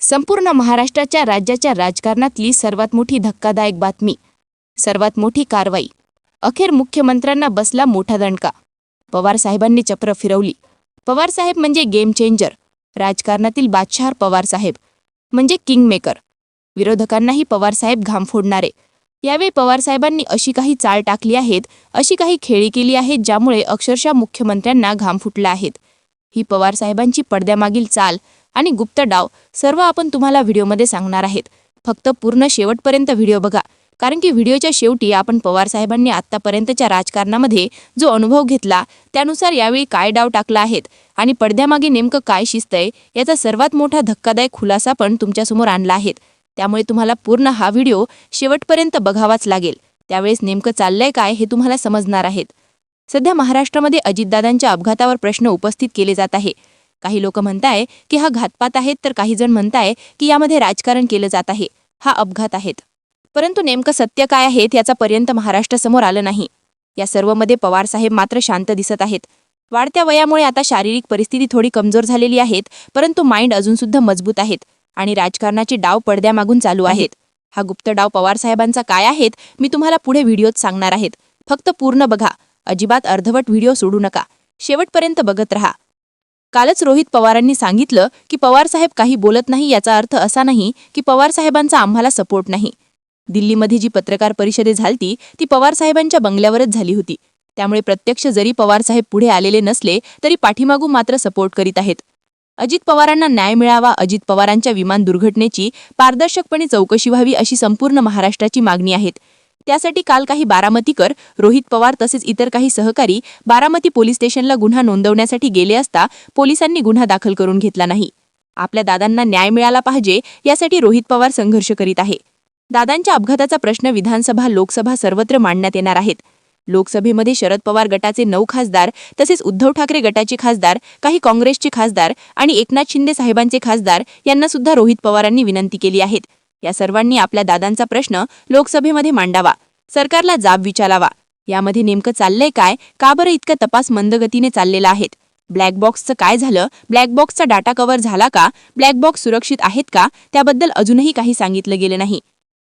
संपूर्ण महाराष्ट्राच्या राज्याच्या राजकारणातली सर्वात मोठी धक्कादायक बातमी, सर्वात मोठी कारवाई. अखेर मुख्यमंत्र्यांना बसला मोठा दणका. पवार साहेबांनी चप्र फिरवली. पवार साहेब म्हणजे गेम चेंजर. राजकारणातील बादशहार पवार साहेब म्हणजे किंग मेकर. विरोधकांनाही पवार साहेब घाम फोडणारे. यावेळी पवार साहेबांनी अशी काही चाळ टाकली आहेत, अशी काही खेळी केली आहेत, ज्यामुळे अक्षरशः मुख्यमंत्र्यांना घाम फुटला आहेत. ही पवार साहेबांची पडद्यामागील चाल आणि गुप्त डाव सर्व आपण तुम्हाला व्हिडिओमध्ये सांगणार आहेत. फक्त पूर्ण शेवटपर्यंत व्हिडिओ बघा, कारण की व्हिडिओच्या शेवटी आपण पवार साहेबांनी आत्तापर्यंतच्या राजकारणामध्ये जो अनुभव घेतला त्यानुसार यावेळी काय डाव टाकला आहेत आणि पडद्यामागे नेमकं काय शिजतंय याचा सर्वात मोठा धक्कादायक खुलासा पण तुमच्यासमोर आणला आहेत. त्यामुळे तुम्हाला पूर्ण हा व्हिडिओ शेवटपर्यंत बघावाच लागेल. त्यावेळेस नेमकं चाललंय काय हे तुम्हाला समजणार आहेत. सध्या महाराष्ट्रामध्ये अजितदादांच्या अपघातावर प्रश्न उपस्थित केले जात आहे. काही लोक म्हणताय की हा घातपात आहेत, तर काही जण म्हणताय की यामध्ये राजकारण केलं जात आहे, हा अपघात आहेत. परंतु नेमकं सत्य काय आहे याचापर्यंत महाराष्ट्रासमोर आलं नाही. या सर्वमध्ये पवार साहेब मात्र शांत दिसत आहेत. वाढत्या वयामुळे आता शारीरिक परिस्थिती थोडी कमजोर झालेली आहेत, परंतु माइंड अजून सुद्धा मजबूत आहेत आणि राजकारणाचे डाव पडद्यामागून चालू आहेत. हा गुप्त डाव पवार साहेबांचा काय आहेत मी तुम्हाला पुढे व्हिडिओत सांगणार आहेत. फक्त पूर्ण बघा, अजिबात अर्धवट व्हिडिओ सोडू नका, शेवटपर्यंत बघत रहा. कालच रोहित पवारांनी सांगितलं की पवार साहेब काही बोलत नाही, याचा अर्थ असा नाही की पवार साहेबांचा आम्हाला सपोर्ट नाही. दिल्लीमध्ये जी पत्रकार परिषद झालती ती पवार साहेबांच्या बंगल्यावरच झाली होती. त्यामुळे प्रत्यक्ष जरी पवार साहेब पुढे आलेले नसले तरी पाठीमागून मात्र सपोर्ट करीत आहेत. अजित पवारांना न्याय मिळावा, अजित पवारांच्या विमान दुर्घटनेची पारदर्शकपणे चौकशी व्हावी अशी संपूर्ण महाराष्ट्राची मागणी आहे. त्यासाठी काल काही बारामतीकर, रोहित पवार तसेच इतर काही सहकारी बारामती पोलीस स्टेशनला गुन्हा नोंदवण्यासाठी गेले असता पोलिसांनी गुन्हा दाखल करून घेतला नाही. आपल्या दादांना न्याय मिळाला पाहिजे यासाठी रोहित पवार संघर्ष करीत आहे. दादांच्या अपघाताचा प्रश्न विधानसभा, लोकसभा सर्वत्र मांडण्यात येणार आहेत. लोकसभेमध्ये शरद पवार गटाचे 9 खासदार तसेच उद्धव ठाकरे गटाचे खासदार, काही काँग्रेसचे खासदार आणि एकनाथ शिंदे साहेबांचे खासदार यांना सुद्धा रोहित पवारांनी विनंती केली आहे. या सर्वांनी आपल्या दादांचा प्रश्न लोकसभेमध्ये मांडावा, सरकारला जाब विचारावा. यामध्ये नेमकं चाललंय काय, का बरं इतका तपास मंदगतीने चाललेला आहे, ब्लॅक बॉक्सचं काय झालं, ब्लॅक बॉक्सचा डाटा कव्हर झाला का, ब्लॅक बॉक्स सुरक्षित आहेत का, त्याबद्दल अजूनही काही सांगितलं गेलं नाही.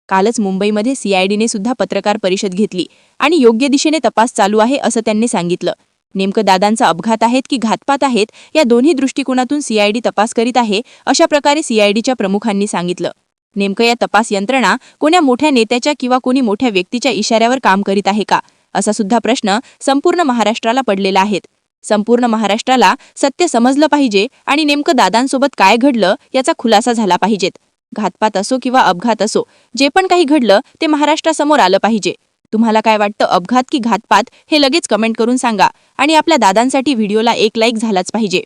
कालच मुंबईमध्ये सीआयडीने सुद्धा पत्रकार परिषद घेतली आणि योग्य दिशेने तपास चालू आहे असं त्यांनी सांगितलं. नेमकं दादांचा अपघात आहेत की घातपात आहेत या दोन्ही दृष्टिकोनातून सीआयडी तपास करीत आहे, अशा प्रकारे सीआयडीच्या प्रमुखांनी सांगितलं. नेमकं या तपास यंत्रणा कोण्या मोठ्या नेत्याच्या किंवा कोणी मोठ्या व्यक्तीच्या इशाऱ्यावर काम करीत आहे का, असा सुद्धा प्रश्न संपूर्ण महाराष्ट्राला पडलेला आहे. संपूर्ण महाराष्ट्राला सत्य समजलं पाहिजे आणि नेमकं दादांसोबत काय घडलं याचा खुलासा झाला पाहिजेत. घातपात असो किंवा अपघात असो, जे पण काही घडलं ते महाराष्ट्रासमोर आलं पाहिजे. तुम्हाला काय वाटतं, अपघात की घातपात, हे लगेच कमेंट करून सांगा आणि आपल्या दादांसाठी व्हिडिओला एक लाईक झालाच पाहिजे.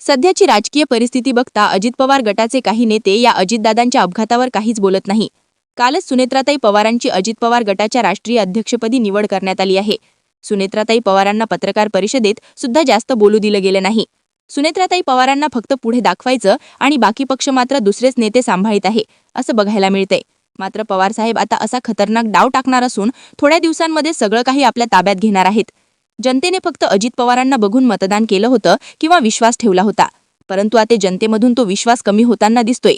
सध्याची राजकीय परिस्थिती बघता अजित पवार गटाचे काही नेते या अजितदादांच्या अपघातावर काहीच बोलत नाही. कालच सुनेत्राताई पवारांची अजित पवार गटाच्या राष्ट्रीय अध्यक्षपदी निवड करण्यात आली आहे. सुनेत्राताई पवारांना पत्रकार परिषदेत सुद्धा जास्त बोलू दिलं गेलं नाही. सुनेत्राताई पवारांना फक्त पुढे दाखवायचं आणि बाकी पक्ष मात्र दुसरेच नेते सांभाळीत आहे असं बघायला मिळतंय. मात्र पवार साहेब आता असा खतरनाक डाव टाकणार असून थोड्या दिवसांमध्ये सगळं काही आपल्या ताब्यात घेणार आहेत. जनतेने फक्त अजित पवारांना बघून मतदान केलं होतं किंवा विश्वास ठेवला होता, परंतु आता जनतेमधून तो विश्वास कमी होताना दिसतोय.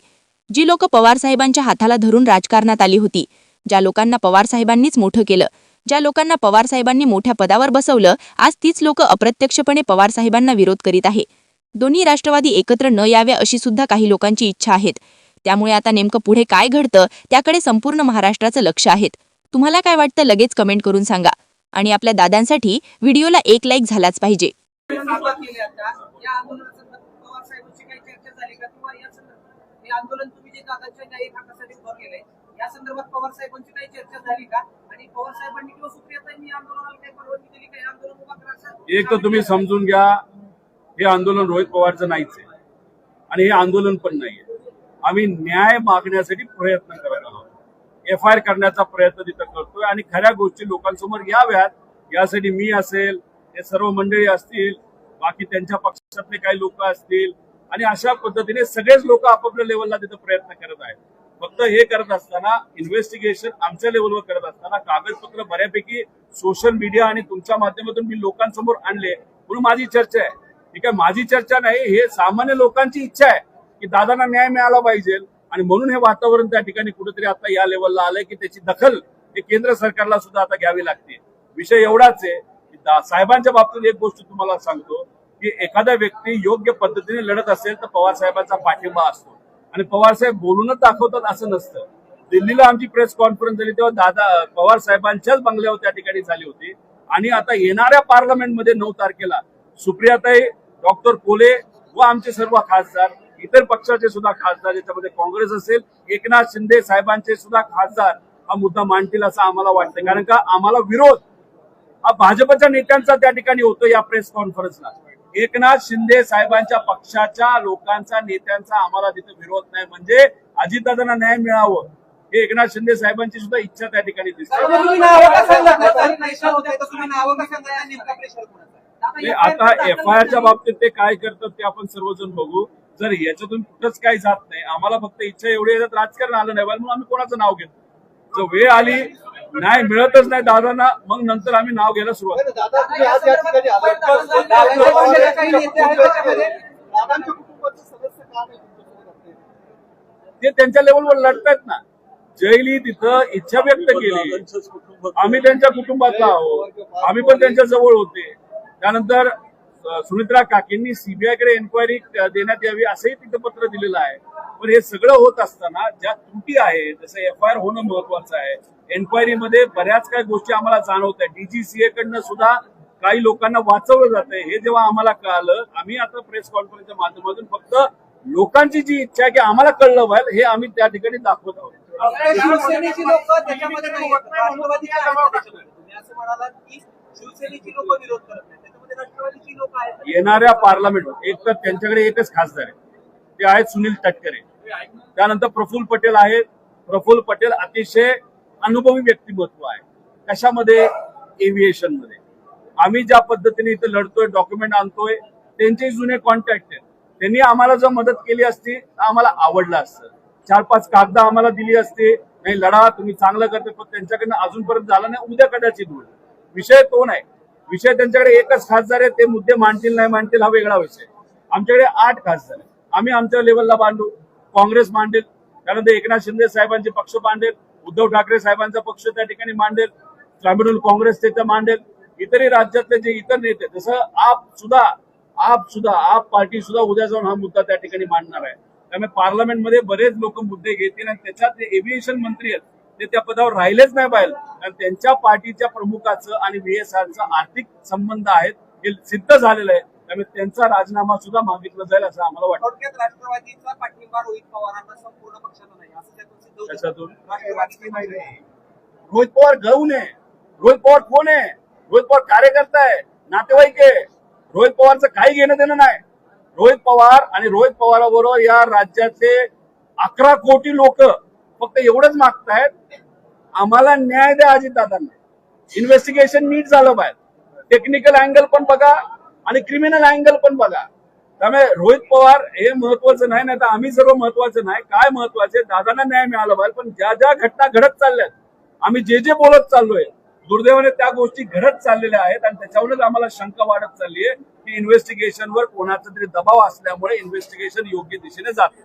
जी लोक पवार साहेबांच्या हाताला धरून राजकारणात आली होती, ज्या लोकांना पवार साहेबांनीच मोठं केलं, ज्या लोकांना पवार साहेबांनी मोठ्या पदावर बसवलं, आज तीच लोक अप्रत्यक्षपणे पवार साहेबांना विरोध करीत आहे. दोन्ही राष्ट्रवादी एकत्र न याव्या अशी सुद्धा काही लोकांची इच्छा आहेत. त्यामुळे आता नेमकं पुढे काय घडतं त्याकडे संपूर्ण महाराष्ट्राचं लक्ष आहे. तुम्हाला काय वाटतं लगेच कमेंट करून सांगा आणि आपल्या दादांसाठी व्हिडिओला एक लाईक झालाच पाहिजे. एक तर तुम्ही समजून घ्या, हे आंदोलन रोहित पवारचं नाहीच आहे आणि हे आंदोलन पण नाहीये. आम्ही न्याय मागण्यासाठी प्रयत्न करत आहोत, FIR करण्याचा प्रयत्न तिथं करतोय आणि खऱ्या गोष्टी लोकांसमोर याव्यात यासाठी मी असेल, हे सर्व मंडळी असतील, बाकी त्यांच्या पक्षातले काही लोक असतील आणि अशा पद्धतीने सगळेच लोक आपापल्या लेवलला तिथं प्रयत्न करत आहेत. फक्त हे करत असताना, इन्व्हेस्टिगेशन आमच्या लेवलवर करत असताना कागदपत्र बऱ्यापैकी सोशल मीडिया आणि तुमच्या माध्यमातून मी लोकांसमोर आणले म्हणून माझी चर्चा आहे. ठीक आहे, माझी चर्चा नाही, हे सामान्य लोकांची इच्छा आहे की दादांना न्याय मिळाला पाहिजे आणि म्हणून हे वातावरण त्या ठिकाणी कुठेतरी आता या लेवलला आलंय की त्याची दखल हे केंद्र सरकारला सुद्धा आता घ्यावी लागते. विषय एवढाच आहे की साहेबांच्या बाबतीत एक गोष्ट तुम्हाला सांगतो की एखादा व्यक्ती योग्य पद्धतीने लढत असेल तर पवार साहेबांचा पाठिंबा असतो आणि पवार साहेब बोलूनच दाखवतात असं नसतं. दिल्लीला आमची प्रेस कॉन्फरन्स झाली तेव्हा दादा पवार साहेबांच्याच बंगल्यावर त्या ठिकाणी झाली होती आणि आता येणाऱ्या पार्लमेंटमध्ये 9 तारखेला सुप्रियाताई, डॉक्टर कोले व आमचे सर्व खासदार, इतर पक्षाचे सुद्धा खासदार, ज्याच्यामध्ये काँग्रेस असेल, एकनाथ शिंदे साहेबांचे सुद्धा खासदार हा मुद्दा मांडतील असं आम्हाला वाटतं. कारण का आम्हाला विरोध हा भाजपच्या नेत्यांचा त्या ठिकाणी होतो या प्रेस कॉन्फरन्सला. एकनाथ शिंदे साहेबांच्या पक्षाच्या लोकांचा, नेत्यांचा आम्हाला तिथे विरोध नाही. म्हणजे अजितदादांना न्याय मिळावं हे एकनाथ शिंदे साहेबांची सुद्धा इच्छा त्या ठिकाणी दिसते. आता FIR बाबतीत ते काय करतात ते आपण सर्वजण बघू. जर याच्यातून कुठंच काही जात नाही, आम्हाला फक्त इच्छा एवढी आहे, राजकारण आलं नाही म्हणून आम्ही कोणाचं नाव घेतो. जर वेळ आली नाही मिळतच नाही दादांना, मग नंतर आम्ही नाव घ्यायला सुरुवात. ते त्यांच्या लेवलवर लढतायत ना. जयली तिथं इच्छा व्यक्त केली, आम्ही त्यांच्या कुटुंबातला आहोत, आम्ही पण त्यांच्या जवळ होते. त्यानंतर सुमित्रा काकींनी सीबीआयकडे एन्क्वायरी देण्यात यावी असंही तिथं पत्र दिलेलं आहे. पण हे सगळं होत असताना ज्या त्रुटी आहेत, जसं FIR होणं महत्वाचं आहे, एन्क्वायरीमध्ये बऱ्याच काही गोष्टी आम्हाला जाणवत आहेत. DGCA कडनं सुद्धा काही लोकांना वाचवलं जातंय. हे जेव्हा आम्हाला कळालं, आम्ही आता प्रेस कॉन्फरन्सच्या माध्यमातून फक्त लोकांची जी इच्छा आहे की आम्हाला कळलं पाहिजे हे आम्ही त्या ठिकाणी दाखवत आहोत. शिवसेनेची लोक त्याच्यामध्ये नाही, राष्ट्रवादीचे आहेत. तुम्ही असं म्हणालात की शिवसेनेची लोक विरोध करत नाही, त्याच्यामध्ये राष्ट्रवादीची लोक आहेत. येणाऱ्या पार्लमेंट एक तर त्यांच्याकडे एकच खासदार आहे, ते आहेत सुनील तटकरे. त्यानंतर प्रफुल्ल पटेल आहेत. प्रफुल्ल पटेल अतिशय अनुभवी व्यक्तिमत्व आहे. कशामध्ये? एव्हिएशन मध्ये. आम्ही ज्या पद्धतीने इथे लढतोय, डॉक्युमेंट आणतोय, त्यांचे जुने कॉन्टॅक्ट आहेत. त्यांनी आम्हाला जर मदत केली असती तर आम्हाला आवडलं असतं. 4-5 कागद आम्हाला दिली असते, नाही लढा तुम्ही चांगलं करते, पण त्यांच्याकडनं अजूनपर्यंत झालं नाही. उद्या कदाचित होईल. विषय तो नाही. विषय त्यांच्याकडे एकच खासदार आहे, ते मुद्दे मांडतील नाही मांडतील हा वेगळा विषय. आमच्याकडे 8 खासदार आहे. आम्ही आमच्या लेवलला बांधू, काँग्रेस मांडेल, त्यानंतर एकनाथ शिंदे साहेबांचे पक्ष मांडेल, उद्धव ठाकरे साहेबांचा पक्ष त्या ठिकाणी मांडेल, तृणमूल काँग्रेस त्याचं मांडेल, इतरही राज्यातले जे इतर नेते, जसं आप पार्टी सुद्धा उद्या जाऊन हा मुद्दा त्या ठिकाणी मांडणार आहे. त्यामुळे पार्लमेंटमध्ये बरेच लोक मुद्दे घेतील आणि त्याच्यात ते एव्हिएशन मंत्री आहेत ते त्या पदावर राहिलेच नाही पाहिजे. कारण त्यांच्या पार्टीच्या प्रमुखाचं आणि VSRचं आर्थिक संबंध आहेत हे सिद्ध झालेलं आहे. त्यामुळे त्यांचा राजीनामा सुद्धा मागितला जाईल असं आम्हाला वाटतं. थोडक्यात राष्ट्रवादीचा पाठिंबा रोहित पवारांना संपूर्ण पक्षाला नाही असं त्यातून सिद्ध होतं. त्याच्यातून राष्ट्रवादी माहिती आहे. रोहित पवार गळून आहे. रोहित पवार कोण आहे? रोहित पवार कार्यकर्ता आहे, नातेवाईक आहे. रोहित पवारचं काही घेणं देणं नाही. रोहित पवार आणि रोहित पवाराबरोबर या राज्याचे 11 कोटी लोक फक्त एवढंच मागतायत, आम्हाला न्याय द्या अजितदादांना. इन्व्हेस्टिगेशन नीट झालं पाहिजे, टेक्निकल अँगल पण बघा आणि क्रिमिनल अँगल पण बघा. त्यामुळे रोहित पवार हे महत्वाचं नाही, नाही तर आम्ही सर्व महत्वाचं नाही. काय महत्वाचे? दादांना न्याय मिळाला पाहिजे. पण ज्या ज्या घटना घडत चालल्यात, आम्ही जे बोलत चाललोय, दुर्दैवाने त्या गोष्टी घडत चाललेल्या आहेत आणि त्याच्यावरच आम्हाला शंका वाढत चालली आहे की इन्व्हेस्टिगेशनवर कोणाचा तरी दबाव असल्यामुळे इन्व्हेस्टिगेशन योग्य दिशेने जाते.